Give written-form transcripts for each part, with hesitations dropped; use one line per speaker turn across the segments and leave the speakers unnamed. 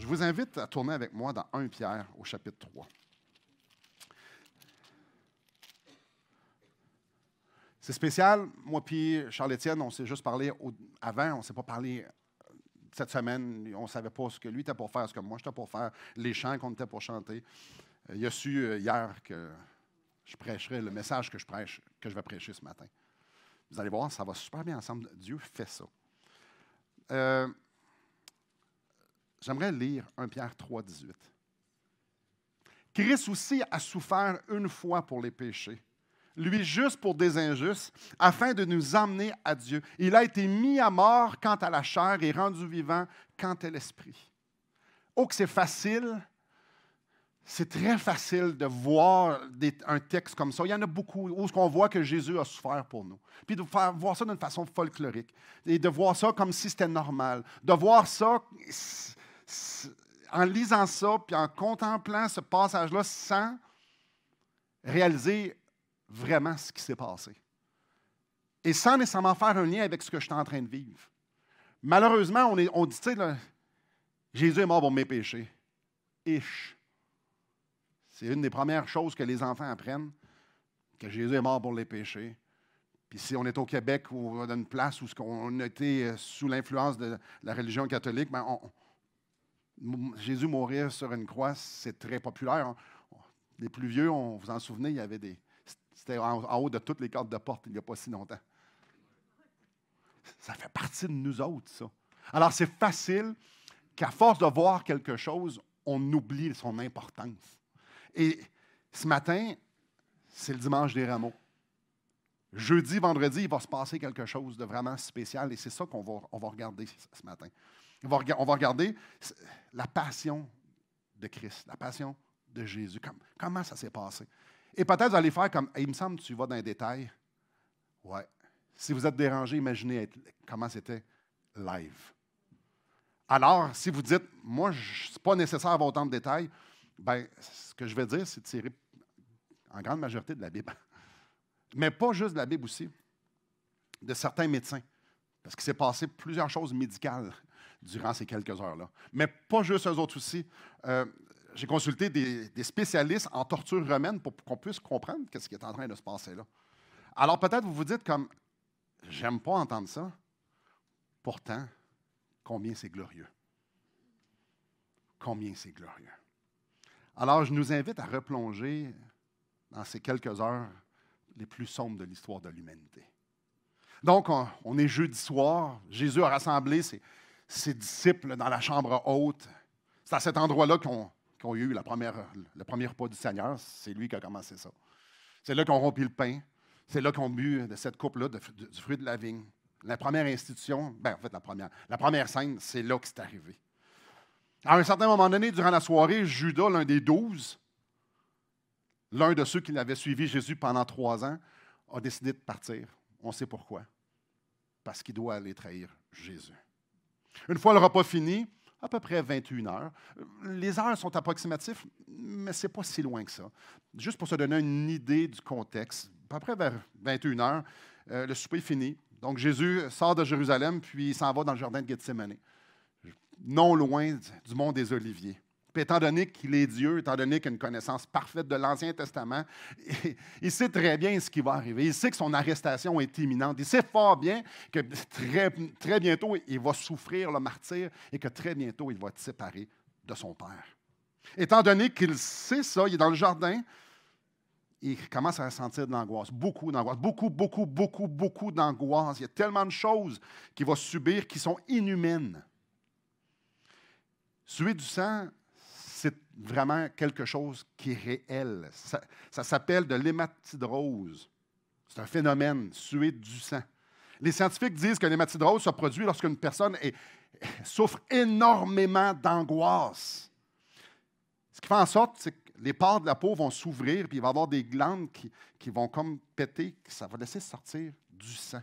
vous invite à tourner avec moi dans 1 Pierre au chapitre 3. C'est spécial. Moi puis Charles-Étienne, on s'est juste parlé avant. On ne s'est pas parlé cette semaine. On ne savait pas ce que lui était pour faire, ce que moi j'étais pour faire, les chants qu'on était pour chanter. Il a su hier que je prêcherais le message que je vais prêcher ce matin. Vous allez voir, ça va super bien ensemble. Dieu fait ça. J'aimerais lire 1 Pierre 3, 18. Christ aussi a souffert une fois pour les péchés, lui juste pour des injustes, afin de nous emmener à Dieu. Il a été mis à mort quant à la chair et rendu vivant quant à l'esprit. Oh, que c'est facile. C'est très facile de voir un texte comme ça. Il y en a beaucoup où on voit que Jésus a souffert pour nous. Puis de voir ça d'une façon folklorique. Et de voir ça comme si c'était normal. De voir ça en lisant ça, puis en contemplant ce passage-là sans réaliser vraiment ce qui s'est passé. Et sans nécessairement faire un lien avec ce que je suis en train de vivre. Malheureusement, on dit, tu sais, là, Jésus est mort pour mes péchés. C'est une des premières choses que les enfants apprennent, que Jésus est mort pour les péchés. Puis si on est au Québec ou dans une place où on a été sous l'influence de la religion catholique, ben Jésus mourir sur une croix, c'est très populaire. Les plus vieux, vous vous en souvenez, il y avait c'était en haut de toutes les cartes de porte il n'y a pas si longtemps. Ça fait partie de nous autres, ça. Alors c'est facile qu'à force de voir quelque chose, on oublie son importance. Et ce matin, c'est le dimanche des rameaux. Jeudi, vendredi, il va se passer quelque chose de vraiment spécial et c'est ça qu'on va regarder ce matin. On va regarder la passion de Christ, la passion de Jésus. Comment ça s'est passé? Et peut-être vous allez faire comme, il me semble que tu vas dans les détails. Ouais. Si vous êtes dérangé, imaginez comment c'était live. Alors, si vous dites, moi, ce n'est pas nécessaire d'avoir autant de détails, bien, ce que je vais dire, c'est de tirer en grande majorité de la Bible. Mais pas juste de la Bible aussi, de certains médecins. Parce qu'il s'est passé plusieurs choses médicales durant ces quelques heures-là. Mais pas juste eux autres aussi. J'ai consulté des spécialistes en torture romaine pour qu'on puisse comprendre ce qui est en train de se passer là. Alors peut-être vous vous dites comme, j'aime pas entendre ça. Pourtant, combien c'est glorieux. Combien c'est glorieux. Alors, je nous invite à replonger dans ces quelques heures les plus sombres de l'histoire de l'humanité. Donc, on est jeudi soir. Jésus a rassemblé ses disciples dans la chambre haute. C'est à cet endroit-là qu'on a eu le premier repas du Seigneur. C'est lui qui a commencé ça. C'est là qu'on rompi le pain. C'est là qu'on bu de cette coupe-là du fruit de la vigne. La première institution, en fait, la première scène, c'est là que c'est arrivé. À un certain moment donné, durant la soirée, Judas, l'un des 12, l'un de ceux qui avaient suivi Jésus pendant 3 ans, a décidé de partir. On sait pourquoi. Parce qu'il doit aller trahir Jésus. Une fois le repas fini, à peu près 21 heures, les heures sont approximatives, mais ce n'est pas si loin que ça. Juste pour se donner une idée du contexte, à peu près vers 21 heures, le souper est fini. Donc Jésus sort de Jérusalem, puis il s'en va dans le jardin de Gethsémani, non loin du mont des Oliviers. Puis étant donné qu'il est Dieu, étant donné qu'il a une connaissance parfaite de l'Ancien Testament, il sait très bien ce qui va arriver. Il sait que son arrestation est imminente. Il sait fort bien que très, très bientôt, il va souffrir le martyre et que très bientôt, il va être séparé de son Père. Étant donné qu'il sait ça, il est dans le jardin, il commence à ressentir de l'angoisse, beaucoup d'angoisse, beaucoup d'angoisse. Il y a tellement de choses qu'il va subir qui sont inhumaines. Suer du sang, c'est vraiment quelque chose qui est réel. Ça s'appelle de l'hématidrose. C'est un phénomène, suer du sang. Les scientifiques disent que l'hématidrose se produit lorsqu'une personne souffre énormément d'angoisse. Ce qui fait en sorte, c'est que les pores de la peau vont s'ouvrir, puis il va y avoir des glandes qui vont comme péter, ça va laisser sortir du sang.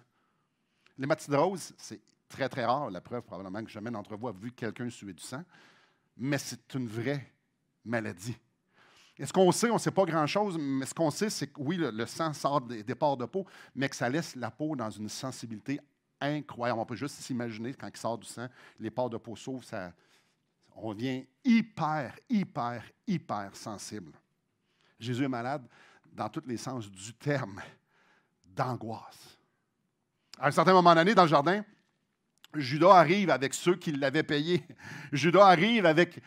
L'hématidrose, c'est très, très rare. La preuve, probablement, que jamais d'entre vous a vu quelqu'un suer du sang. Mais c'est une vraie maladie. Et ce qu'on sait, on ne sait pas grand-chose, mais ce qu'on sait, c'est que oui, le sang sort des pores de peau, mais que ça laisse la peau dans une sensibilité incroyable. On peut juste s'imaginer, quand il sort du sang, les pores de peau s'ouvrent, on devient hyper, hyper, hyper sensible. Jésus est malade dans tous les sens du terme, d'angoisse. À un certain moment donné, dans le jardin, Judas arrive avec ceux qui l'avaient payé. Judas arrive avec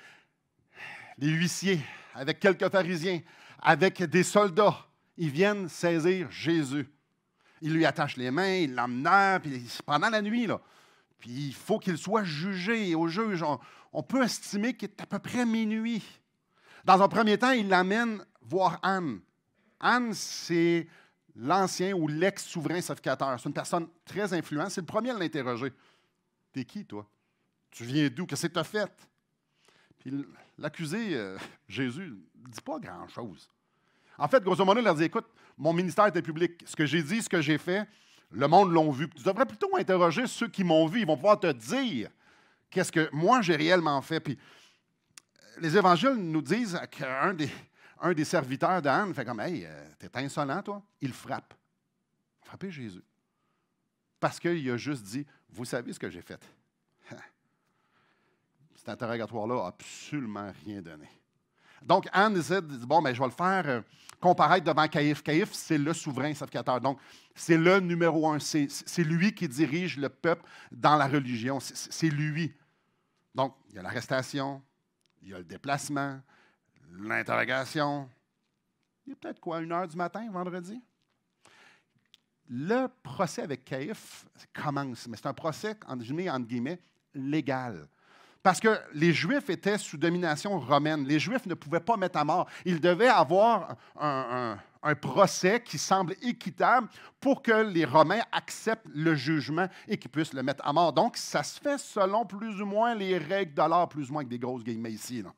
les huissiers, avec quelques pharisiens, avec des soldats. Ils viennent saisir Jésus. Ils lui attachent les mains, ils l'emmenent, puis pendant la nuit, là. Puis il faut qu'il soit jugé. Au juge, on peut estimer qu'il est à peu près minuit. Dans un premier temps, il l'amène voir Anne. Anne, c'est l'ancien ou l'ex-souverain sacrificateur. C'est une personne très influente. C'est le premier à l'interroger. « T'es qui, toi? Tu viens d'où? Qu'est-ce que tu as fait? » Puis l'accusé, Jésus, ne dit pas grand-chose. En fait, grosso modo, il leur dit, écoute, mon ministère était public. Ce que j'ai dit, ce que j'ai fait, le monde l'a vu. Tu devrais plutôt interroger ceux qui m'ont vu. Ils vont pouvoir te dire qu'est-ce que moi, j'ai réellement fait. Puis les évangiles nous disent qu'un des serviteurs d'Anne fait comme, « Hey, t'es insolent, toi? » Il frappe. Frapper Jésus. Parce qu'il a juste dit, « Vous savez ce que j'ai fait. » Cet interrogatoire-là n'a absolument rien donné. Donc, Anne décide, bon, ben, je vais le faire comparaître devant Caïphe. Caïphe, c'est le souverain sacrificateur. Donc, c'est le numéro un. C'est lui qui dirige le peuple dans la religion. C'est lui. Donc, il y a l'arrestation, il y a le déplacement, l'interrogation. Il y a peut-être quoi, 1 heure du matin, vendredi? Le procès avec Caïphe commence, mais c'est un procès, entre guillemets, légal. Parce que les Juifs étaient sous domination romaine. Les Juifs ne pouvaient pas mettre à mort. Ils devaient avoir un procès qui semble équitable pour que les Romains acceptent le jugement et qu'ils puissent le mettre à mort. Donc, ça se fait selon plus ou moins les règles de l'art, plus ou moins avec des grosses guillemets ici, là.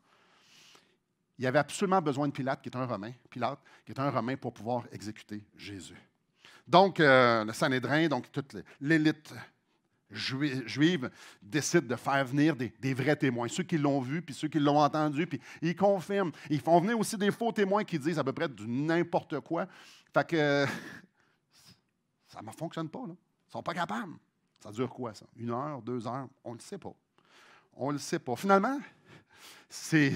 Il y avait absolument besoin de Pilate, qui est un Romain, pour pouvoir exécuter Jésus. Donc, le Sanhédrin, donc toute l'élite juive décide de faire venir des vrais témoins, ceux qui l'ont vu, puis ceux qui l'ont entendu, puis ils confirment. Ils font venir aussi des faux témoins qui disent à peu près du n'importe quoi. Fait que ça ne fonctionne pas, là. Ils ne sont pas capables. Ça dure quoi, ça? 1 heure, 2 heures? On ne le sait pas. On ne le sait pas. Finalement, c'est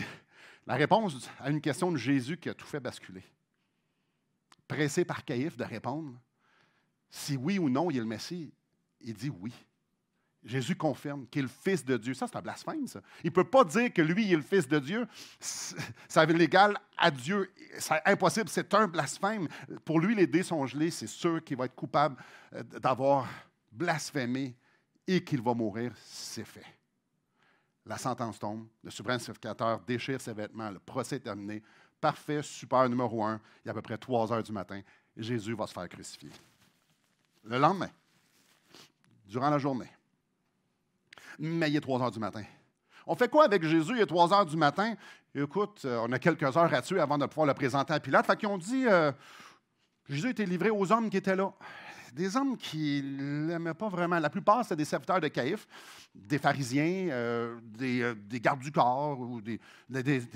la réponse à une question de Jésus qui a tout fait basculer. Pressé par Caïphe de répondre, si oui ou non il est le Messie, il dit oui. Jésus confirme qu'il est le Fils de Dieu. Ça, c'est un blasphème, ça. Il ne peut pas dire que lui, il est le Fils de Dieu. Ça veut l'égal à Dieu. C'est impossible, c'est un blasphème. Pour lui, les dés sont gelés. C'est sûr qu'il va être coupable d'avoir blasphémé et qu'il va mourir. C'est fait. La sentence tombe. Le souverain sacrificateur déchire ses vêtements. Le procès est terminé. Parfait, super, numéro 1. Il est à peu près 3 heures du matin. Jésus va se faire crucifier. Le lendemain, durant la journée, mais il est 3 heures du matin. On fait quoi avec Jésus? Il est 3 heures du matin. Écoute, on a quelques heures à tuer avant de pouvoir le présenter à Pilate. Fait qu'ils ont dit, Jésus était livré aux hommes qui étaient là. Des hommes qui ne l'aimaient pas vraiment. La plupart, c'était des serviteurs de Caïphe, des pharisiens, des gardes du corps ou des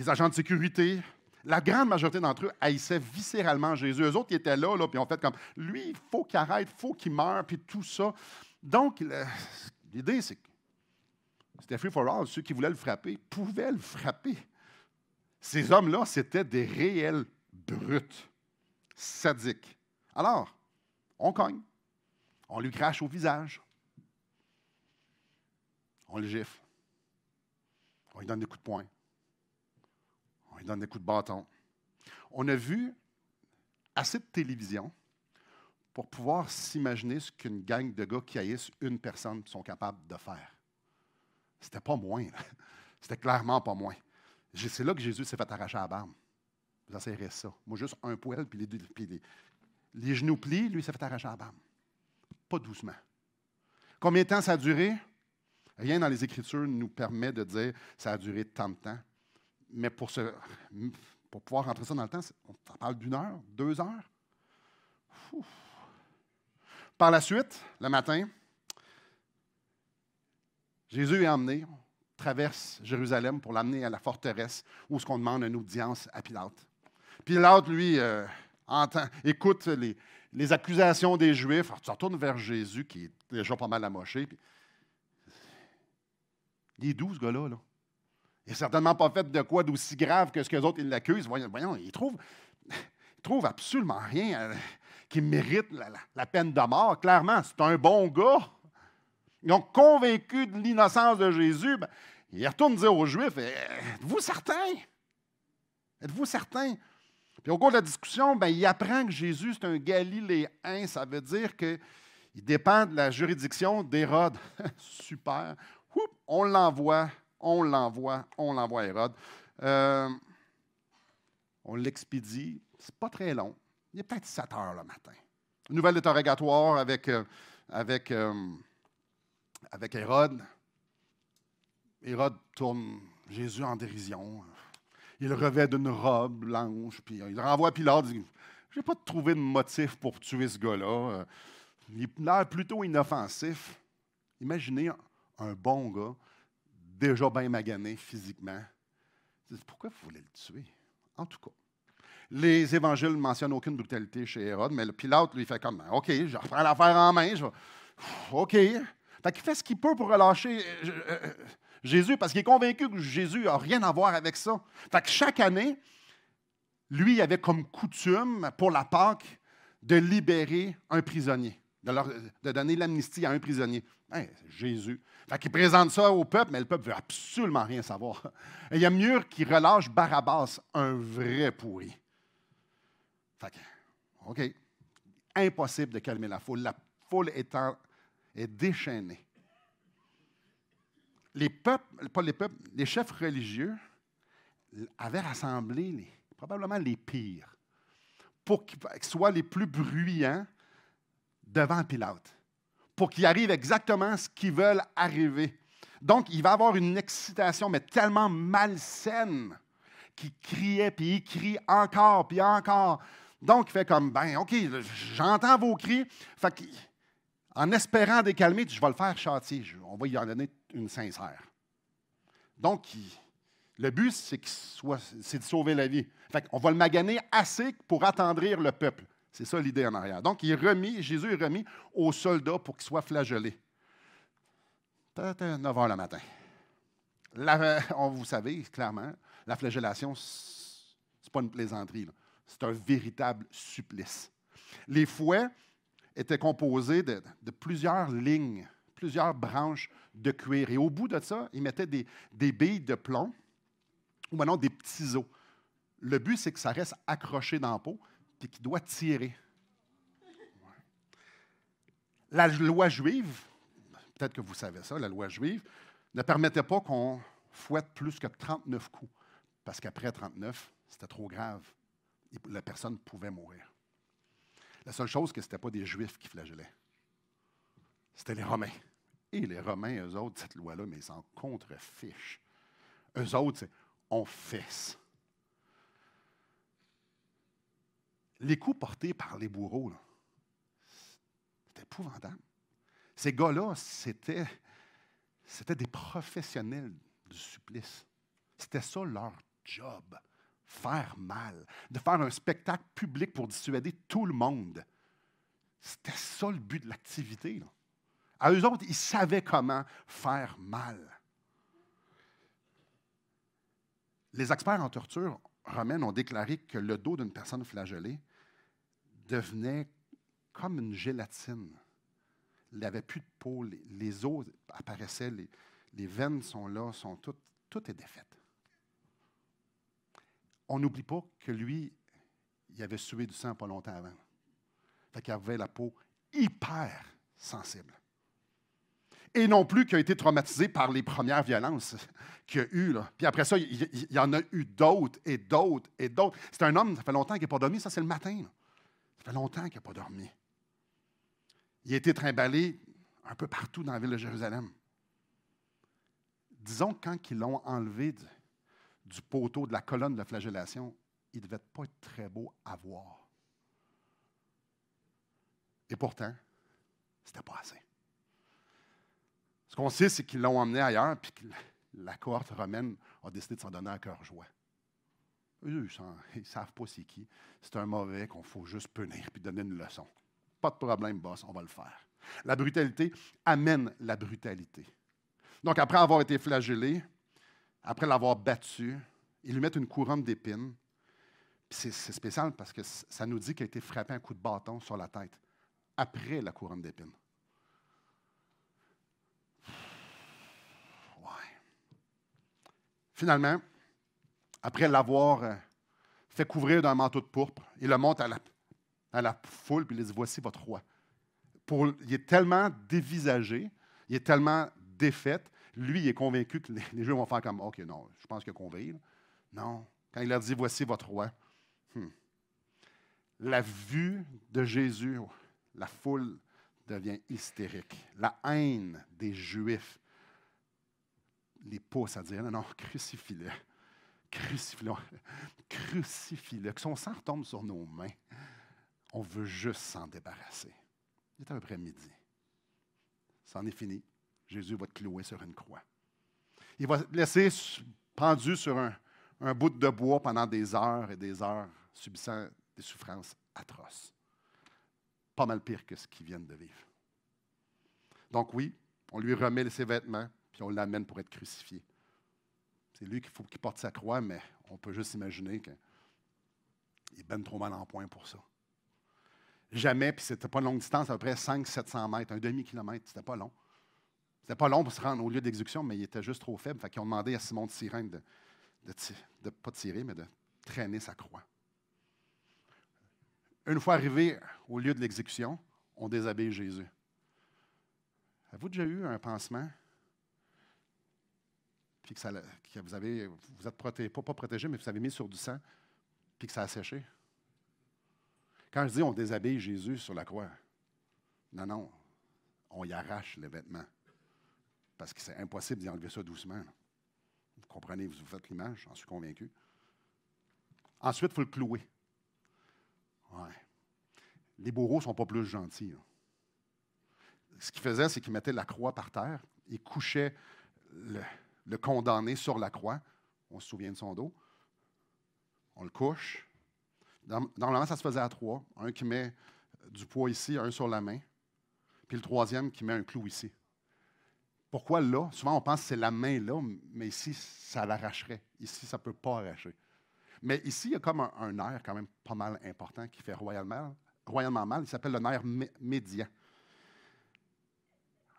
agents de sécurité. La grande majorité d'entre eux haïssaient viscéralement Jésus. Eux autres, ils étaient là puis ont fait comme, lui, il faut qu'il arrête, il faut qu'il meure, puis tout ça. Donc, l'idée, c'est que c'était free for all. Ceux qui voulaient le frapper pouvaient le frapper. Ces hommes-là, c'était des réels brutes, sadiques. Alors, on cogne. On lui crache au visage. On le gifle. On lui donne des coups de poing. On lui donne des coups de bâton. On a vu assez de télévision pour pouvoir s'imaginer ce qu'une gang de gars qui haïssent une personne sont capables de faire. C'était pas moins. Là. C'était clairement pas moins. C'est là que Jésus s'est fait arracher la barbe. Vous essayerez ça. Moi, juste un poil, puis les genoux plient, lui, il s'est fait arracher la barbe. Pas doucement. Combien de temps ça a duré? Rien dans les Écritures nous permet de dire ça a duré tant de temps. Mais pour pouvoir rentrer ça dans le temps, on parle d'1 heure, 2 heures. Ouf. Par la suite, le matin, Jésus est emmené, traverse Jérusalem pour l'amener à la forteresse où on demande une audience à Pilate. Pilate, lui, écoute les accusations des Juifs. Alors, tu retournes vers Jésus, qui est déjà pas mal amoché. Puis, il est doux, ce gars-là. Là. Il n'a certainement pas fait de quoi d'aussi grave que ce que les autres l'accusent. Voyons, il trouve absolument rien qui mérite la peine de mort. Clairement, c'est un bon gars. Donc, convaincu de l'innocence de Jésus, il retourne dire aux Juifs, êtes-vous certains? Êtes-vous certains? Puis au cours de la discussion, il apprend que Jésus, c'est un Galiléen. Ça veut dire qu'il dépend de la juridiction d'Hérode. Super. On l'envoie à Hérode. On l'expédie. C'est pas très long. Il est peut-être 7 heures le matin. Nouvelle interrogatoire avec Hérode. Hérode tourne Jésus en dérision. Il le revêt d'une robe blanche, puis il renvoie à Pilate. Il dit, je n'ai pas trouvé de motif pour tuer ce gars-là. Il a l'air plutôt inoffensif. Imaginez un bon gars, déjà bien magané physiquement. Pourquoi vous voulez le tuer? En tout cas, les évangiles ne mentionnent aucune brutalité chez Hérode, mais le Pilate, lui, fait comme, OK, je reprends l'affaire en main. OK. Fait qu'il fait ce qu'il peut pour relâcher Jésus, parce qu'il est convaincu que Jésus n'a rien à voir avec ça. Fait que chaque année, lui, il avait comme coutume, pour la Pâque, de libérer un prisonnier, de donner l'amnistie à un prisonnier. Jésus. Fait qu'il présente ça au peuple, mais le peuple ne veut absolument rien savoir. Et il y a mieux qu'il relâche Barabbas, un vrai pourri. Fait que, OK. Impossible de calmer la foule. La foule est déchaînée. Les chefs religieux avaient rassemblé probablement les pires pour qu'ils soient les plus bruyants devant Pilate, pour qu'il arrive exactement ce qu'ils veulent arriver. Donc, il va avoir une excitation, mais tellement malsaine, qu'il criait, puis il crie encore, puis encore. Donc, il fait comme, OK, j'entends vos cris. Fait que, en espérant décalmer, je vais le faire châtier. On va y en donner une sincère. Donc, le but, c'est de sauver la vie. Fait qu'on va le maganer assez pour attendrir le peuple. C'est ça l'idée en arrière. Donc, Jésus est remis aux soldats pour qu'ils soient flagellés. 9 h le matin. Vous savez, clairement, la flagellation, ce n'est pas une plaisanterie. C'est un véritable supplice. Les fouets étaient composés de plusieurs lignes, plusieurs branches de cuir. Et au bout de ça, ils mettaient des billes de plomb ou maintenant des petits os. Le but, c'est que ça reste accroché dans la peau et qu'il doit tirer. La loi juive, peut-être que vous savez ça, la loi juive ne permettait pas qu'on fouette plus que 39 coups, parce qu'après 39, c'était trop grave. La personne pouvait mourir. La seule chose, c'est que ce n'était pas des Juifs qui flagellaient. C'était les Romains. Et les Romains, eux autres, cette loi-là, mais ils s'en contrefichent. Eux autres, c'est on fesse. Les coups portés par les bourreaux, c'était épouvantable. Ces gars-là, c'était des professionnels du supplice. C'était ça leur job, faire mal, de faire un spectacle public pour dissuader tout le monde. C'était ça le but de l'activité. À eux autres, ils savaient comment faire mal. Les experts en torture romaine ont déclaré que le dos d'une personne flagellée devenait comme une gélatine. Il n'avait plus de peau, les os apparaissaient, les veines sont là, tout est défait. On n'oublie pas que lui, il avait sué du sang pas longtemps avant. Fait qu'il avait la peau hyper sensible. Et non plus qu'il a été traumatisé par les premières violences qu'il y a eues. Puis après ça, il y en a eu d'autres et d'autres et d'autres. C'est un homme, ça fait longtemps qu'il n'a pas dormi. Ça, c'est le matin. Ça fait longtemps qu'il n'a pas dormi. Il a été trimballé un peu partout dans la ville de Jérusalem. Disons que quand ils l'ont enlevé du poteau, de la colonne de flagellation, il ne devait pas être très beau à voir. Et pourtant, c'était pas assez. Ce qu'on sait, c'est qu'ils l'ont emmené ailleurs, puis que la cohorte romaine a décidé de s'en donner à cœur joie. Eux, ils ne savent pas c'est qui. C'est un mauvais qu'on faut juste punir puis donner une leçon. Pas de problème, boss, on va le faire. La brutalité amène la brutalité. Donc, après avoir été flagellé, après l'avoir battu, ils lui mettent une couronne d'épines. Puis c'est spécial parce que ça nous dit qu'il a été frappé un coup de bâton sur la tête, après la couronne d'épines. Ouais. Finalement, après l'avoir fait couvrir d'un manteau de pourpre, il le montre à la foule, puis il dit, voici votre roi. Il est tellement dévisagé, il est tellement défait, lui, il est convaincu que les Juifs vont faire comme, OK, non, je pense qu'il a compris. Là. Non. Quand il leur dit, voici votre roi, la vue de Jésus, la foule devient hystérique. La haine des Juifs les pousse à dire, non, non, crucifie-le. Crucifie-le. Crucifie-le. Que son sang retombe sur nos mains. On veut juste s'en débarrasser. Il est à peu près midi. C'en est fini. Jésus va te clouer sur une croix. Il va te laisser pendu sur un bout de bois pendant des heures et des heures, subissant des souffrances atroces. Pas mal pire que ce qu'ils viennent de vivre. Donc oui, on lui remet ses vêtements, puis on l'amène pour être crucifié. C'est lui qu'il faut qu'il porte sa croix, mais on peut juste imaginer qu'il est ben trop mal en point pour ça. Jamais, puis c'était pas une longue distance, à peu près 500-700 mètres, un demi-kilomètre, c'était pas long. C'était pas long pour se rendre au lieu d'exécution, mais il était juste trop faible. Fait qu'ils ont demandé à Simon de Cyrène de pas tirer, mais de traîner sa croix. Une fois arrivé au lieu de l'exécution, on déshabille Jésus. Avez-vous déjà eu un pansement? Puis que vous êtes pas protégé, mais vous avez mis sur du sang, puis que ça a séché? Quand je dis on déshabille Jésus sur la croix, non, on y arrache les vêtements. Parce que c'est impossible d'y enlever ça doucement. Là. Vous comprenez, vous faites l'image, j'en suis convaincu. Ensuite, il faut le clouer. Ouais. Les bourreaux ne sont pas plus gentils. Là. Ce qu'ils faisaient, c'est qu'ils mettaient la croix par terre, ils couchaient le condamné sur la croix. On se souvient de son dos. On le couche. Normalement, ça se faisait à 3. Un qui met du poids ici, un sur la main, puis le troisième qui met un clou ici. Pourquoi là? Souvent, on pense que c'est la main là, mais ici, ça l'arracherait. Ici, ça ne peut pas arracher. Mais ici, il y a comme un nerf quand même pas mal important qui fait royalement mal. Il s'appelle le nerf médian.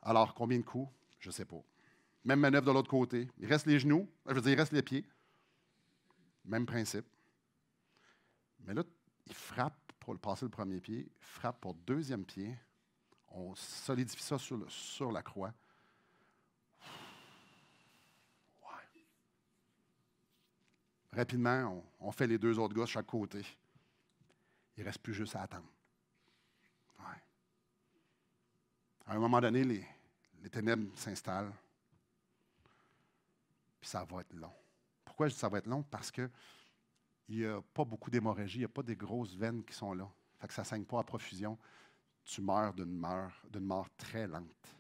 Alors, combien de coups? Je ne sais pas. Même manœuvre de l'autre côté. Il reste les genoux, il reste les pieds. Même principe. Mais là, il frappe pour passer le premier pied, il frappe pour le deuxième pied. On solidifie ça sur la croix. Ouais. Rapidement, on fait les deux autres gars de chaque côté. Il ne reste plus juste à attendre. Ouais. À un moment donné, les ténèbres s'installent. Puis ça va être long. Pourquoi je dis ça va être long? Parce qu'il n'y a pas beaucoup d'hémorragie, il n'y a pas des grosses veines qui sont là. Fait que ça ne saigne pas à profusion. Tu meurs d'une mort très lente.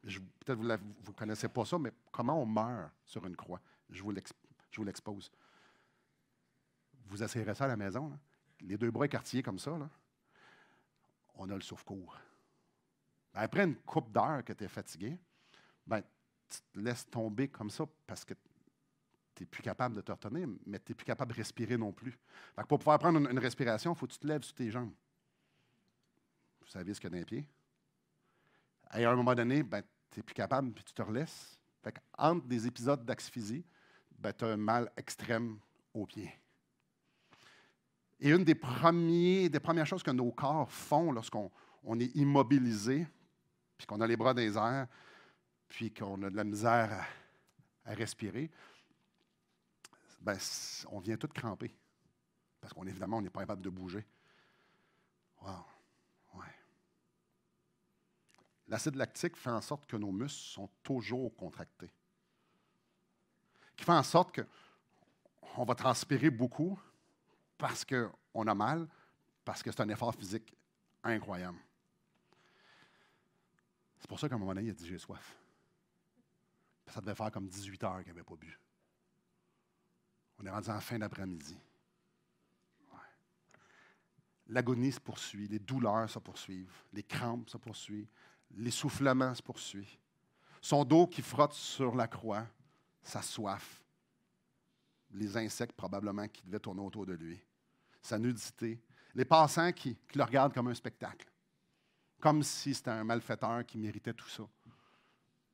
Peut-être que vous ne connaissez pas ça, mais comment on meurt sur une croix? Je vous l'expose. Vous essayerez ça à la maison. Là. Les deux bras écartillés comme ça, là, on a le sauve-cours. Après une couple d'heures que tu es fatigué, ben, tu te laisses tomber comme ça parce que tu n'es plus capable de te retenir, mais tu n'es plus capable de respirer non plus. Fait que pour pouvoir prendre une respiration, il faut que tu te lèves sur tes jambes. Vous savez ce qu'il y a dans les pieds. Et à un moment donné, ben, tu n'es plus capable, puis tu te relaisses. Fait entre des épisodes d'asphyxie, ben, tu as un mal extrême aux pieds. Et une des premières choses que nos corps font lorsqu'on est immobilisé, puis qu'on a les bras dans les airs, puis qu'on a de la misère à respirer, ben, on vient tout cramper. Parce qu'évidemment, on n'est pas capable de bouger. Wow. Ouais. L'acide lactique fait en sorte que nos muscles sont toujours contractés. Qui fait en sorte qu'on va transpirer beaucoup parce qu'on a mal, parce que c'est un effort physique incroyable. C'est pour ça qu'à un moment donné, il a dit « j'ai soif ». Ça devait faire comme 18 heures qu'il n'avait pas bu. On est rendu en fin d'après-midi. Ouais. L'agonie se poursuit, les douleurs se poursuivent, les crampes se poursuivent, l'essoufflement se poursuit. Son dos qui frotte sur la croix, sa soif les insectes probablement qui devaient tourner autour de lui, sa nudité, les passants qui le regardent comme un spectacle, comme si c'était un malfaiteur qui méritait tout ça.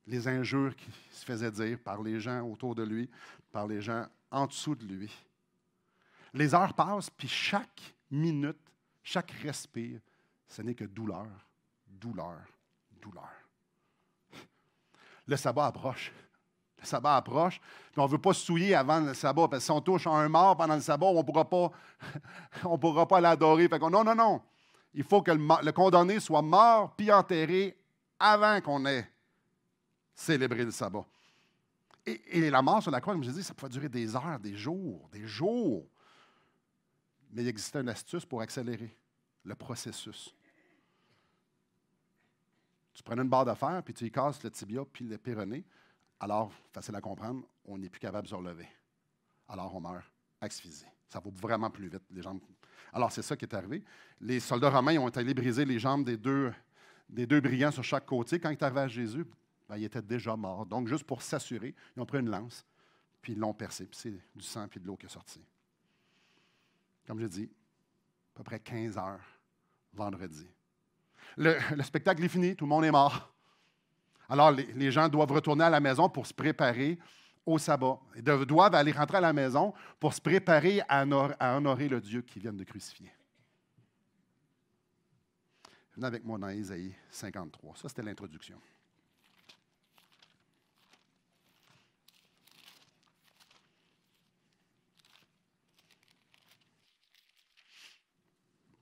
Les injures qui se faisaient dire par les gens autour de lui, par les gens en dessous de lui. Les heures passent, puis chaque minute, chaque respire, ce n'est que douleur, douleur, douleur. Le sabbat approche. Le sabbat approche, puis on ne veut pas se souiller avant le sabbat, parce que si on touche à un mort pendant le sabbat, on ne pourra pas l'adorer. Fait que non, non, non. Il faut que le condamné soit mort puis enterré avant qu'on ait célébré le sabbat. Et la mort sur la croix, comme je dis, ça pouvait durer des heures, des jours, des jours. Mais il existait une astuce pour accélérer le processus. Tu prenais une barre de fer, puis tu y casses le tibia puis le péroné. Alors, facile à comprendre, on n'est plus capable de se relever. Alors, on meurt asphyxié. Ça va vraiment plus vite, les jambes. Alors, c'est ça qui est arrivé. Les soldats romains ont allé briser les jambes des deux brigands sur chaque côté. Quand il est arrivé à Jésus, il était déjà mort. Donc, juste pour s'assurer, ils ont pris une lance, puis ils l'ont percé. Puis c'est du sang puis de l'eau qui est sorti. Comme je dis, à peu près 15 heures, vendredi. Le spectacle est fini, tout le monde est mort. Alors, les gens doivent retourner à la maison pour se préparer au sabbat. Ils doivent aller rentrer à la maison pour se préparer à honorer le Dieu qu'ils viennent de crucifier. Venez avec moi dans Ésaïe 53. Ça, c'était l'introduction.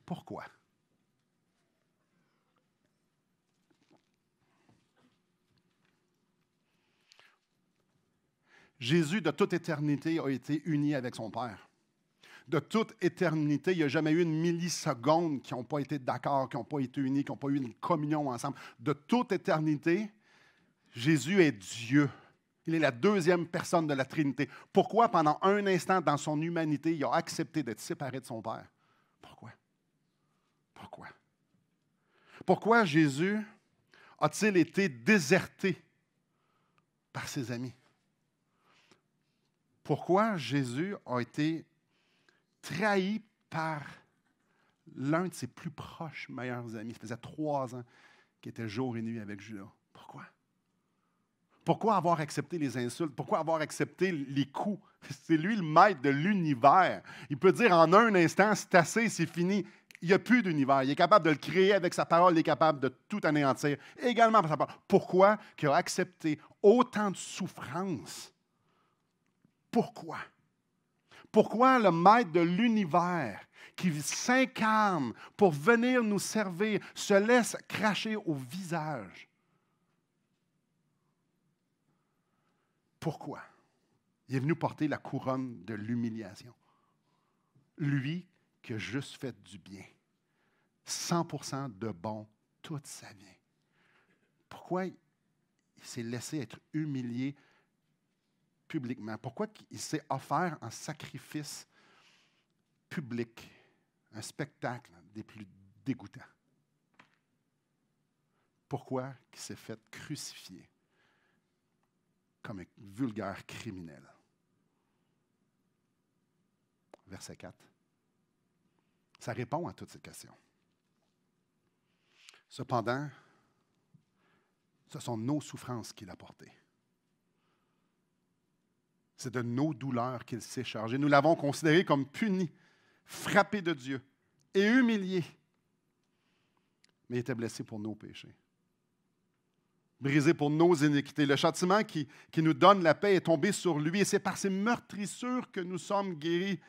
Pourquoi? Jésus, de toute éternité, a été uni avec son Père. De toute éternité, il n'y a jamais eu une milliseconde qui n'ont pas été d'accord, qui n'ont pas été unis, qui n'ont pas eu une communion ensemble. De toute éternité, Jésus est Dieu. Il est la deuxième personne de la Trinité. Pourquoi, pendant un instant, dans son humanité, il a accepté d'être séparé de son Père? Pourquoi? Pourquoi? Pourquoi Jésus a-t-il été déserté par ses amis? Pourquoi Jésus a été trahi par l'un de ses plus proches, meilleurs amis? Ça faisait 3 ans qu'il était jour et nuit avec Judas. Pourquoi? Pourquoi avoir accepté les insultes? Pourquoi avoir accepté les coups? C'est lui le maître de l'univers. Il peut dire en un instant, c'est assez, c'est fini. Il n'y a plus d'univers. Il est capable de le créer avec sa parole. Il est capable de tout anéantir, également par sa parole. Pourquoi il a accepté autant de souffrances? Pourquoi? Pourquoi le maître de l'univers qui s'incarne pour venir nous servir se laisse cracher au visage? Pourquoi? Il est venu porter la couronne de l'humiliation. Lui qui a juste fait du bien. 100% de bon toute sa vie. Pourquoi il s'est laissé être humilié publiquement? Pourquoi il s'est offert en sacrifice public, un spectacle des plus dégoûtants? Pourquoi il s'est fait crucifier comme un vulgaire criminel? Verset 4. Ça répond à toutes ces questions. Cependant, ce sont nos souffrances qu'il a portées. C'est de nos douleurs qu'il s'est chargé. Nous l'avons considéré comme puni, frappé de Dieu et humilié. Mais il était blessé pour nos péchés, brisé pour nos iniquités. Le châtiment qui nous donne la paix est tombé sur lui et c'est par ses meurtrissures que nous sommes guéris.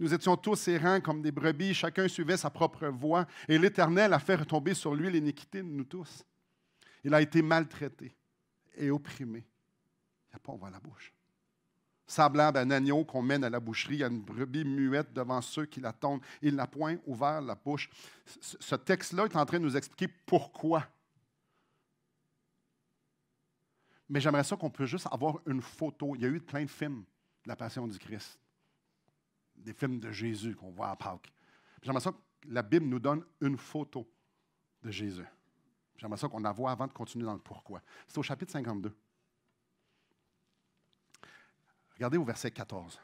Nous étions tous errants comme des brebis, chacun suivait sa propre voie et l'Éternel a fait retomber sur lui l'iniquité de nous tous. Il a été maltraité et opprimé. Il n'a pas ouvert la bouche. Semblable à un agneau qu'on mène à la boucherie, à une brebis muette devant ceux qui l'attendent. Il n'a point ouvert la bouche. Ce texte-là est en train de nous expliquer pourquoi. Mais j'aimerais ça qu'on puisse juste avoir une photo. Il y a eu plein de films de la Passion du Christ. Des films de Jésus qu'on voit à Pâques. J'aimerais ça que la Bible nous donne une photo de Jésus. J'aimerais ça qu'on la voit avant de continuer dans le pourquoi. C'est au chapitre 52. Regardez au verset 14.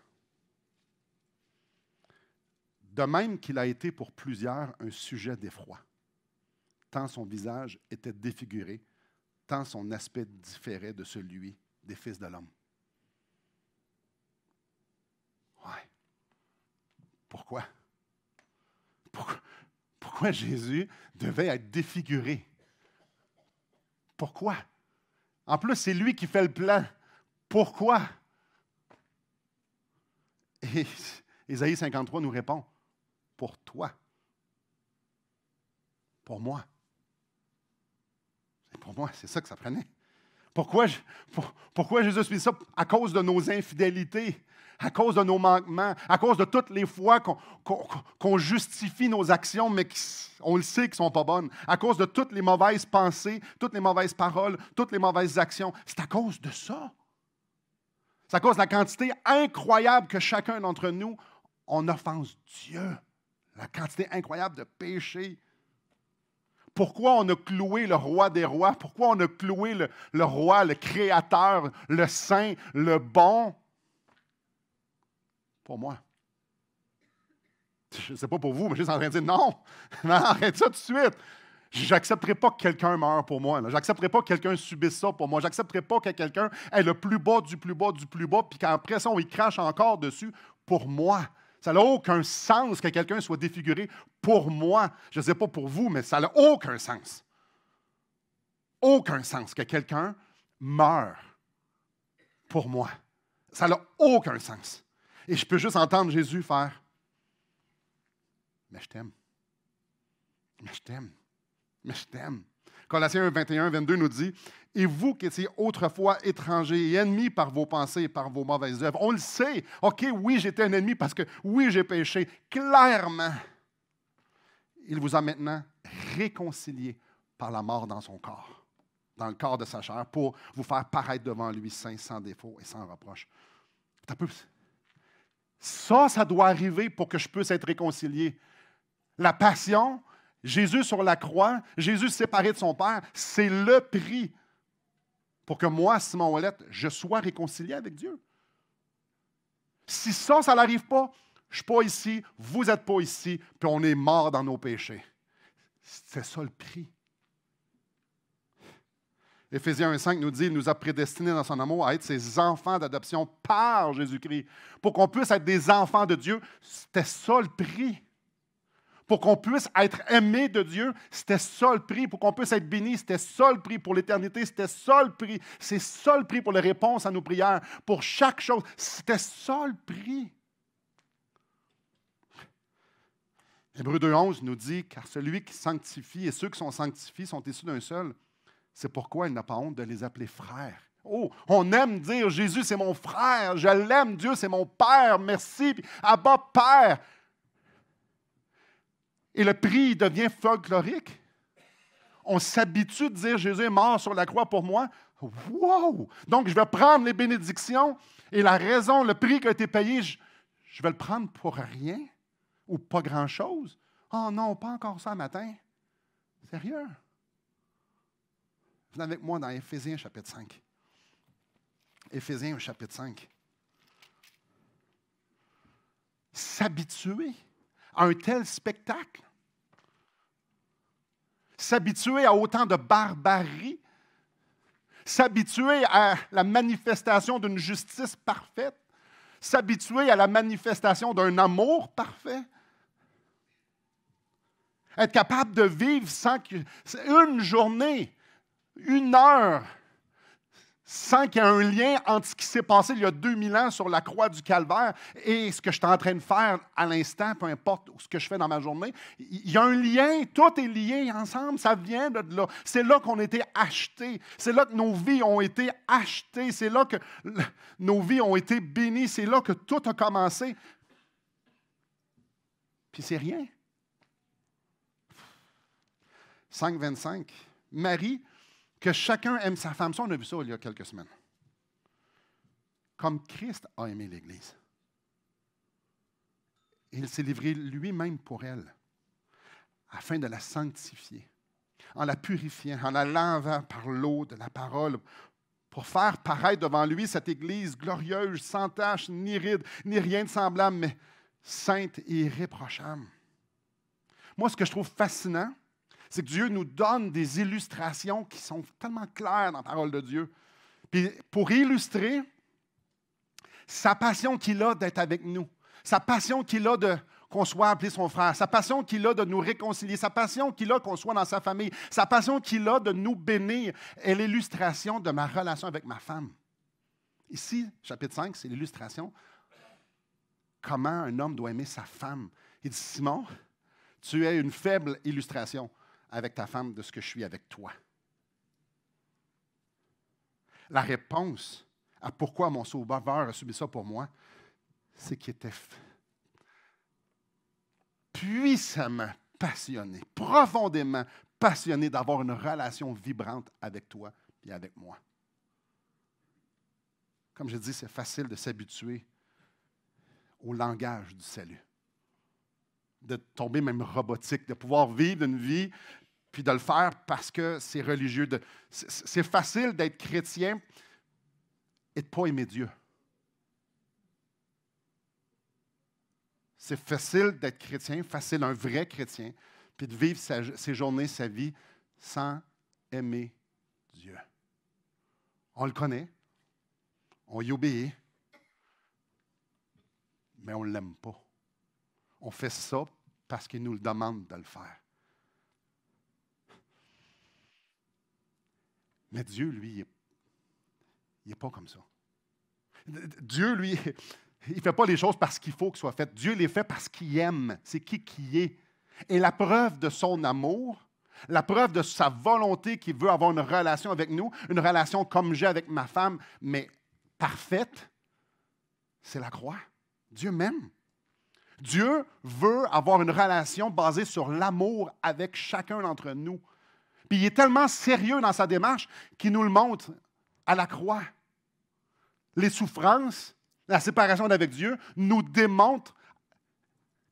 De même qu'il a été pour plusieurs un sujet d'effroi, tant son visage était défiguré, tant son aspect différait de celui des fils de l'homme. Ouais. Pourquoi? Pourquoi Jésus devait être défiguré? Pourquoi? En plus, c'est lui qui fait le plan. Pourquoi? Et Ésaïe 53 nous répond, pour toi, pour moi. C'est pour moi, c'est ça que ça prenait. Pourquoi Jésus subit ça? À cause de nos infidélités, à cause de nos manquements, à cause de toutes les fois qu'on justifie nos actions, mais on le sait qu'elles ne sont pas bonnes, à cause de toutes les mauvaises pensées, toutes les mauvaises paroles, toutes les mauvaises actions. C'est à cause de ça. C'est à cause de la quantité incroyable que chacun d'entre nous, on offense Dieu. La quantité incroyable de péchés. Pourquoi on a cloué le roi des rois? Pourquoi on a cloué le roi, le créateur, le saint, le bon? Pour moi. Je ne sais pas pour vous, mais je suis en train de dire non, arrête ça tout de suite. Je n'accepterai pas que quelqu'un meure pour moi. Je n'accepterai pas que quelqu'un subisse ça pour moi. Je n'accepterai pas que quelqu'un ait le plus bas du plus bas du plus bas, puis qu'après ça, on y crache encore dessus pour moi. Ça n'a aucun sens que quelqu'un soit défiguré pour moi. Je ne sais pas pour vous, mais ça n'a aucun sens. Aucun sens que quelqu'un meure pour moi. Ça n'a aucun sens. Et je peux juste entendre Jésus faire « Mais je t'aime. Mais je t'aime. Mais je t'aime. » Colossiens 1, 21, 22 nous dit « Et vous qui étiez autrefois étrangers et ennemis par vos pensées et par vos mauvaises œuvres. » On le sait. OK, oui, j'étais un ennemi parce que oui, j'ai péché. Clairement, il vous a maintenant réconcilié par la mort dans son corps, dans le corps de sa chair, pour vous faire paraître devant lui saint, sans défaut et sans reproche. Ça doit arriver pour que je puisse être réconcilié. La passion, Jésus sur la croix, Jésus séparé de son Père, c'est le prix pour que moi, Simon Ouellette, je sois réconcilié avec Dieu. Si ça n'arrive pas, je ne suis pas ici, vous n'êtes pas ici, puis on est mort dans nos péchés. C'est ça le prix. Éphésiens 1,5 nous dit, il nous a prédestinés dans son amour à être ses enfants d'adoption par Jésus-Christ. Pour qu'on puisse être des enfants de Dieu, c'était ça le prix. Pour qu'on puisse être aimé de Dieu, c'était ça le prix. Pour qu'on puisse être béni, c'était ça le prix. Pour l'éternité, c'était ça le prix. C'est ça le prix pour les réponses à nos prières. Pour chaque chose, c'était ça le prix. Hébreux 2,11 nous dit, car celui qui sanctifie et ceux qui sont sanctifiés sont issus d'un seul. C'est pourquoi il n'a pas honte de les appeler frères. Oh, on aime dire Jésus, c'est mon frère, je l'aime, Dieu, c'est mon Père, merci. Puis, Abba, Père. Et le prix devient folklorique. On s'habitue de dire Jésus est mort sur la croix pour moi. Wow! Donc, je vais prendre les bénédictions et la raison, le prix qui a été payé, je vais le prendre pour rien ou pas grand-chose. Oh non, pas encore ça matin. Sérieux? Venez avec moi dans Éphésiens chapitre 5. Éphésiens chapitre 5. S'habituer à un tel spectacle, s'habituer à autant de barbarie, s'habituer à la manifestation d'une justice parfaite, s'habituer à la manifestation d'un amour parfait, être capable de vivre sans une journée, une heure, sans qu'il y ait un lien entre ce qui s'est passé il y a 2000 ans sur la croix du Calvaire et ce que je suis en train de faire à l'instant, peu importe ce que je fais dans ma journée. Il y a un lien, tout est lié ensemble, ça vient de là. C'est là qu'on a été achetés, c'est là que nos vies ont été achetées, c'est là que nos vies ont été bénies, c'est là que tout a commencé. Puis c'est rien. 5,25. Marie, que chacun aime sa femme. Ça, on a vu ça il y a quelques semaines. Comme Christ a aimé l'Église. Il s'est livré lui-même pour elle, afin de la sanctifier, en la purifiant, en la lavant par l'eau de la parole, pour faire paraître devant lui cette Église glorieuse, sans tache, ni ride, ni rien de semblable, mais sainte et irréprochable. Moi, ce que je trouve fascinant, c'est que Dieu nous donne des illustrations qui sont tellement claires dans la parole de Dieu. Puis pour illustrer sa passion qu'il a d'être avec nous, sa passion qu'il a qu'on soit appelé son frère, sa passion qu'il a de nous réconcilier, sa passion qu'il a qu'on soit dans sa famille, sa passion qu'il a de nous bénir est l'illustration de ma relation avec ma femme. Ici, chapitre 5, c'est l'illustration comment un homme doit aimer sa femme. Il dit, Simon, tu es une faible illustration avec ta femme de ce que je suis avec toi. La réponse à pourquoi mon Sauveur a subi ça pour moi, c'est qu'il était puissamment passionné, profondément passionné d'avoir une relation vibrante avec toi et avec moi. Comme je dis, c'est facile de s'habituer au langage du salut, de tomber même robotique, de pouvoir vivre une vie, puis de le faire parce que c'est religieux. C'est facile d'être chrétien et de ne pas aimer Dieu. C'est facile d'être chrétien, facile, un vrai chrétien, puis de vivre ses journées, sa vie, sans aimer Dieu. On le connaît, on y obéit, mais on ne l'aime pas. On fait ça parce qu'il nous le demande de le faire. Mais Dieu, lui, il n'est pas comme ça. Dieu, lui, il ne fait pas les choses parce qu'il faut qu'elles soient faites. Dieu les fait parce qu'il aime. C'est qui est. Et la preuve de son amour, la preuve de sa volonté qu'il veut avoir une relation avec nous, une relation comme j'ai avec ma femme, mais parfaite, c'est la croix. Dieu m'aime. Dieu veut avoir une relation basée sur l'amour avec chacun d'entre nous. Puis il est tellement sérieux dans sa démarche qu'il nous le montre à la croix. Les souffrances, la séparation d'avec Dieu nous démontrent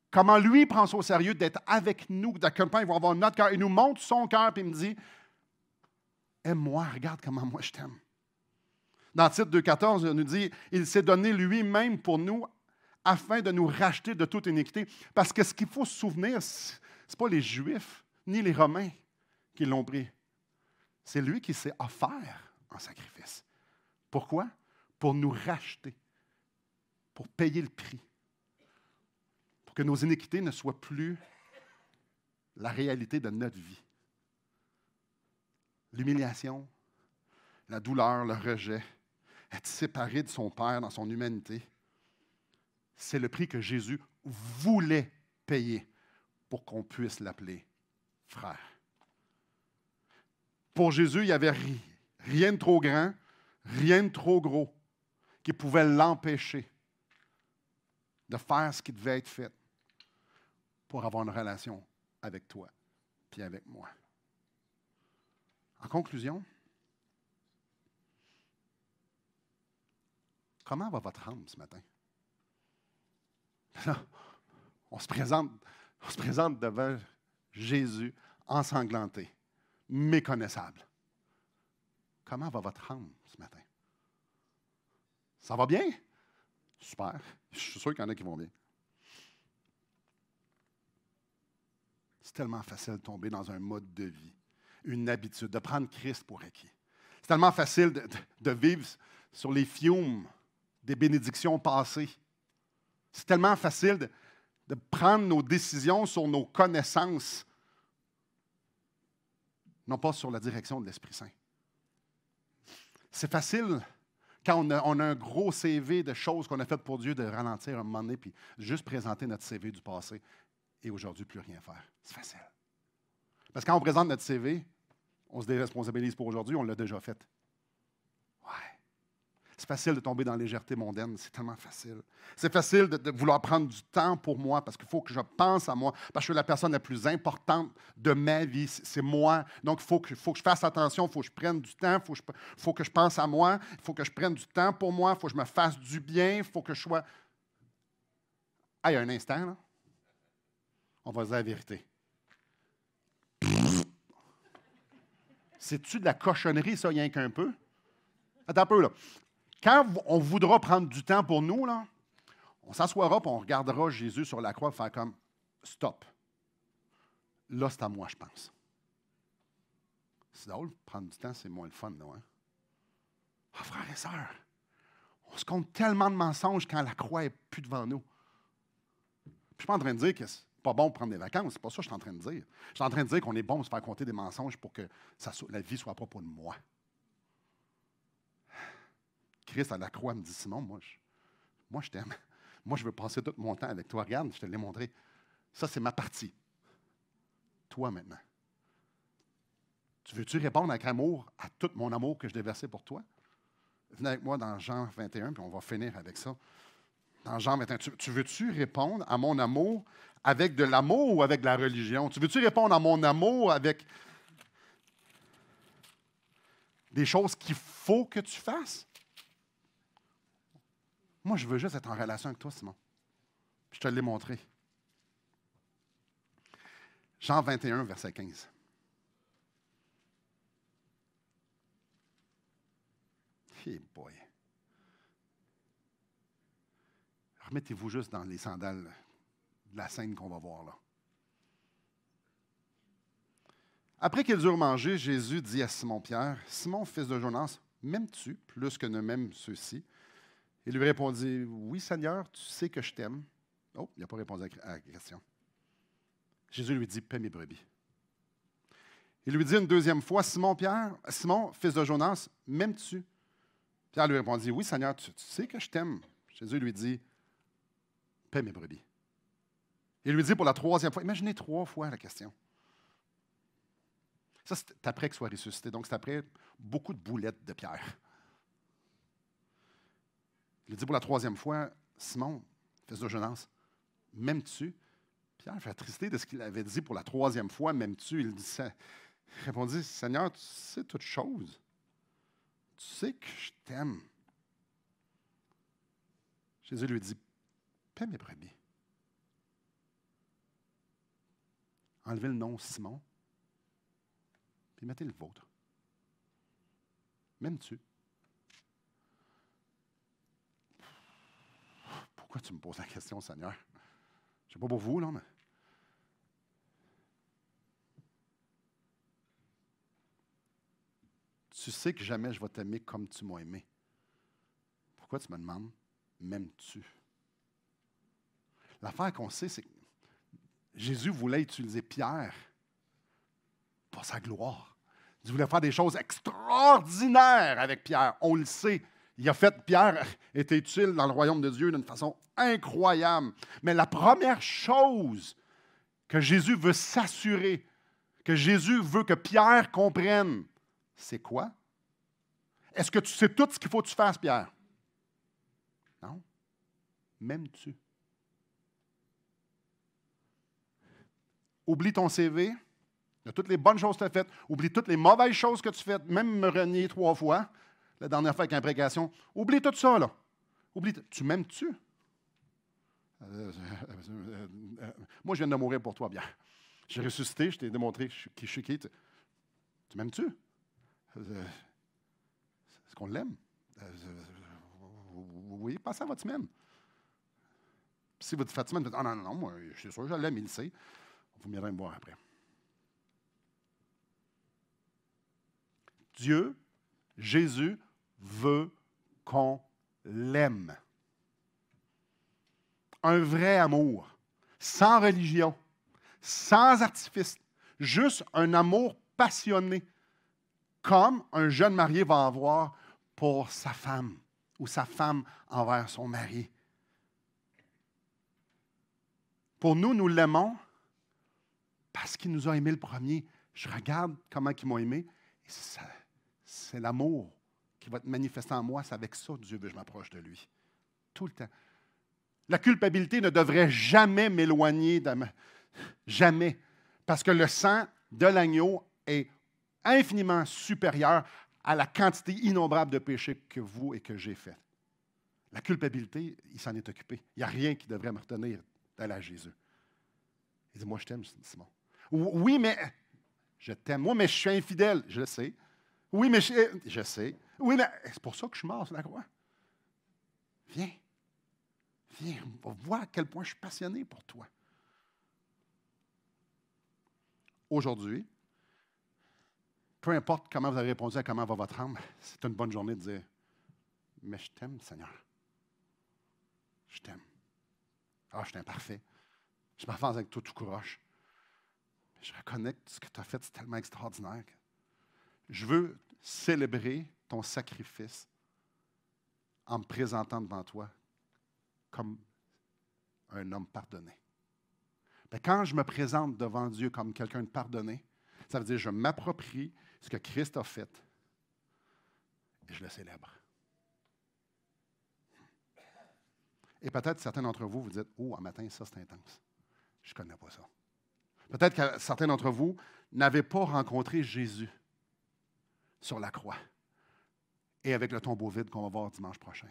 comment lui prend ça au sérieux d'être avec nous, d'à quel point il va avoir notre cœur. Il nous montre son cœur et il me dit, aime-moi, regarde comment moi je t'aime. Dans Tite 2,14, il nous dit, il s'est donné lui-même pour nous afin de nous racheter de toute iniquité. Parce que ce qu'il faut se souvenir, ce n'est pas les Juifs ni les Romains qui l'ont pris. C'est lui qui s'est offert en sacrifice. Pourquoi? Pour nous racheter, pour payer le prix, pour que nos iniquités ne soient plus la réalité de notre vie. L'humiliation, la douleur, le rejet, être séparé de son Père dans son humanité, c'est le prix que Jésus voulait payer pour qu'on puisse l'appeler frère. Pour Jésus, il n'y avait rien de trop grand, rien de trop gros qui pouvait l'empêcher de faire ce qui devait être fait pour avoir une relation avec toi puis avec moi. En conclusion, comment va votre âme ce matin? On se présente devant Jésus ensanglanté, méconnaissable. Comment va votre âme ce matin? Ça va bien? Super. Je suis sûr qu'il y en a qui vont bien. C'est tellement facile de tomber dans un mode de vie, une habitude, de prendre Christ pour acquis. C'est tellement facile de vivre sur les fiumes des bénédictions passées. C'est tellement facile de prendre nos décisions sur nos connaissances, non pas sur la direction de l'Esprit Saint. C'est facile, quand on a un gros CV de choses qu'on a faites pour Dieu, de ralentir un moment donné, puis juste présenter notre CV du passé et aujourd'hui, plus rien faire. C'est facile. Parce que quand on présente notre CV, on se déresponsabilise pour aujourd'hui, on l'a déjà fait. Ouais. C'est facile de tomber dans la légèreté mondaine, c'est tellement facile. C'est facile de vouloir prendre du temps pour moi parce qu'il faut que je pense à moi, parce que je suis la personne la plus importante de ma vie, c'est moi. Donc, il faut que je fasse attention, il faut que je prenne du temps, il faut que je pense à moi, il faut que je prenne du temps pour moi, il faut que je me fasse du bien, il faut que je sois... Hey, un instant, là. On va dire la vérité. C'est-tu de la cochonnerie, ça, rien qu'un peu? Attends un peu, là. Quand on voudra prendre du temps pour nous, là, on s'assoira et on regardera Jésus sur la croix faire comme stop. Là, c'est à moi, je pense. C'est drôle, prendre du temps, c'est moins le fun, non? Hein? Ah, frères et sœurs, on se compte tellement de mensonges quand la croix n'est plus devant nous. Puis, je ne suis pas en train de dire que c'est pas bon de prendre des vacances. C'est pas ça que je suis en train de dire. Je suis en train de dire qu'on est bon de se faire compter des mensonges pour que la vie soit à propos de moi. Christ à la croix me dit, Simon, moi je t'aime. Moi, je veux passer tout mon temps avec toi. Regarde, je te l'ai montré. Ça, c'est ma partie. Toi, maintenant. Tu veux-tu répondre avec amour à tout mon amour que je l'ai versé pour toi? Venez avec moi dans Jean 21, puis on va finir avec ça. Dans Jean 21, tu veux-tu répondre à mon amour avec de l'amour ou avec de la religion? Tu veux-tu répondre à mon amour avec des choses qu'il faut que tu fasses? Moi, je veux juste être en relation avec toi, Simon. Je te l'ai montré. Jean 21, verset 15. Hey boy. Remettez-vous juste dans les sandales de la scène qu'on va voir là. Après qu'ils eurent mangé, Jésus dit à Simon-Pierre, « Simon, fils de Jonas, m'aimes-tu plus que ne m'aiment ceux-ci? » Il lui répondit, « Oui, Seigneur, tu sais que je t'aime. » Oh, il n'a pas répondu à la question. Jésus lui dit, « Paie mes brebis. » Il lui dit une deuxième fois, « Simon, fils de Jonas, m'aimes-tu? » Pierre lui répondit, « Oui, Seigneur, tu sais que je t'aime. » Jésus lui dit, « Paie mes brebis. » Il lui dit pour la troisième fois, imaginez 3 fois la question. Ça, c'est après qu'il soit ressuscité, donc c'est après beaucoup de boulettes de Pierre. Il lui dit pour la troisième fois, « Simon, fils de Jonas, m'aimes-tu? » Pierre fait attristé de ce qu'il avait dit pour la troisième fois, « M'aimes-tu? » Il répondit, « Seigneur, tu sais toutes choses. Tu sais que je t'aime. » Jésus lui dit, « Paie mes brebis. » Enlevez le nom Simon, puis mettez le vôtre. M'aimes-tu? Pourquoi tu me poses la question, Seigneur? Je ne sais pas pour vous, là, mais... Tu sais que jamais je vais t'aimer comme tu m'as aimé. Pourquoi tu me demandes, m'aimes-tu? L'affaire qu'on sait, c'est que Jésus voulait utiliser Pierre pour sa gloire. Il voulait faire des choses extraordinaires avec Pierre. On le sait. Pierre était utile dans le royaume de Dieu d'une façon incroyable. Mais la première chose que Jésus veut s'assurer, que Jésus veut que Pierre comprenne, c'est quoi? Est-ce que tu sais tout ce qu'il faut que tu fasses, Pierre? Non. M'aimes-tu? Oublie ton CV, de toutes les bonnes choses que tu as faites, oublie toutes les mauvaises choses que tu fais, même me renier 3 fois, la dernière fois avec imprécation. Oublie tout ça, là. Tu m'aimes-tu? Moi, je viens de mourir pour toi, bien. J'ai ressuscité, je t'ai démontré qui je suis qui. Tu m'aimes-tu? Est-ce qu'on l'aime? Oui, passez à votre semaine. Si vous faites semaine, vous dites, ah non, moi, je suis sûr, je l'aime, il le sait. Vous viendrez me voir après. Dieu, Jésus, veut qu'on l'aime. Un vrai amour, sans religion, sans artifice, juste un amour passionné, comme un jeune marié va avoir pour sa femme ou sa femme envers son mari. Pour nous, nous l'aimons parce qu'il nous a aimés le premier. Je regarde comment il m'a aimé. Et c'est l'amour qui va être manifesté en moi. C'est avec ça que Dieu veut que je m'approche de lui. Tout le temps. La culpabilité ne devrait jamais m'éloigner de jamais. Parce que le sang de l'agneau est infiniment supérieur à la quantité innombrable de péchés que vous et que j'ai fait. La culpabilité, il s'en est occupé. Il n'y a rien qui devrait me retenir d'aller à Jésus. Il dit, moi, je t'aime, Simon. Oui, mais je t'aime. Moi, mais je suis infidèle. Je le sais. Oui, mais je sais. Oui, mais c'est pour ça que je suis mort sur la croix. Viens. Viens, vois à quel point je suis passionné pour toi. Aujourd'hui, peu importe comment vous avez répondu à comment va votre âme, c'est une bonne journée de dire, mais je t'aime, Seigneur. Je t'aime. Ah, je suis imparfait. Je m'avance avec toi tout croche. Je reconnais que ce que tu as fait, c'est tellement extraordinaire. Je veux célébrer ton sacrifice en me présentant devant toi comme un homme pardonné. Bien, quand je me présente devant Dieu comme quelqu'un de pardonné, ça veut dire que je m'approprie ce que Christ a fait et je le célèbre. Et peut-être certains d'entre vous, vous dites, oh, un matin, ça c'est intense. Je ne connais pas ça. Peut-être que certains d'entre vous n'avaient pas rencontré Jésus sur la croix et avec le tombeau vide qu'on va voir dimanche prochain.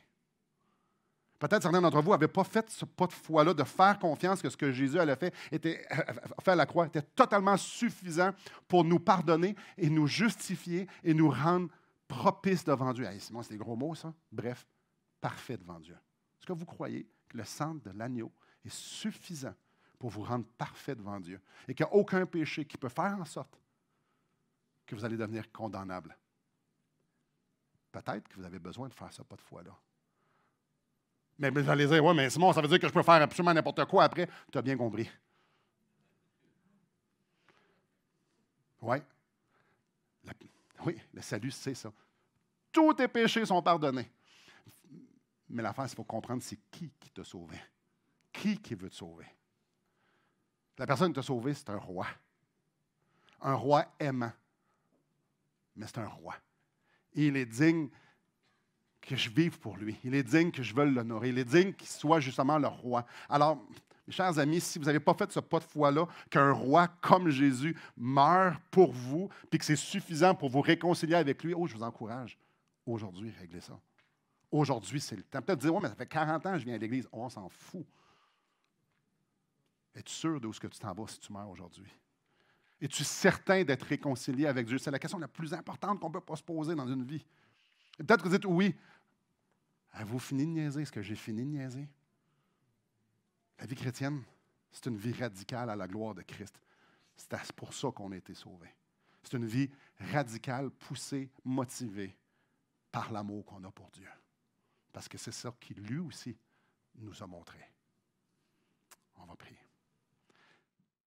Peut-être certains d'entre vous n'avaient pas fait ce pas de foi-là, de faire confiance que ce que Jésus avait fait à la croix était totalement suffisant pour nous pardonner et nous justifier et nous rendre propices devant Dieu. Hey, Simon, c'est des gros mots, ça. Bref, parfait devant Dieu. Est-ce que vous croyez que le sang de l'agneau est suffisant pour vous rendre parfait devant Dieu et qu'il n'y a aucun péché qui peut faire en sorte que vous allez devenir condamnable? Peut-être que vous avez besoin de faire ce pas de foi-là. Mais vous allez dire, oui, mais Simon, ça veut dire que je peux faire absolument n'importe quoi après. Tu as bien compris. Oui. Oui, le salut, c'est ça. Tous tes péchés sont pardonnés. Mais l'affaire, il faut comprendre, c'est qui t'a sauvé. Qui veut te sauver? La personne qui t'a sauvé, c'est un roi. Un roi aimant. Mais c'est un roi. Et il est digne que je vive pour lui. Il est digne que je veuille l'honorer. Il est digne qu'il soit justement le roi. Alors, mes chers amis, si vous n'avez pas fait ce pas de foi-là, qu'un roi comme Jésus meurt pour vous, puis que c'est suffisant pour vous réconcilier avec lui, je vous encourage aujourd'hui, réglez ça. Aujourd'hui, c'est le temps. Peut-être dire, oui, mais ça fait 40 ans que je viens à l'Église. On s'en fout. Es-tu sûr d'où est-ce que tu t'en vas si tu meurs aujourd'hui? Es-tu certain d'être réconcilié avec Dieu? C'est la question la plus importante qu'on ne peut pas se poser dans une vie. Et peut-être que vous dites, oui, avez-vous fini de niaiser? Est-ce que j'ai fini de niaiser? La vie chrétienne, c'est une vie radicale à la gloire de Christ. C'est pour ça qu'on a été sauvés. C'est une vie radicale, poussée, motivée par l'amour qu'on a pour Dieu. Parce que c'est ça qu'il, lui aussi, nous a montré. On va prier.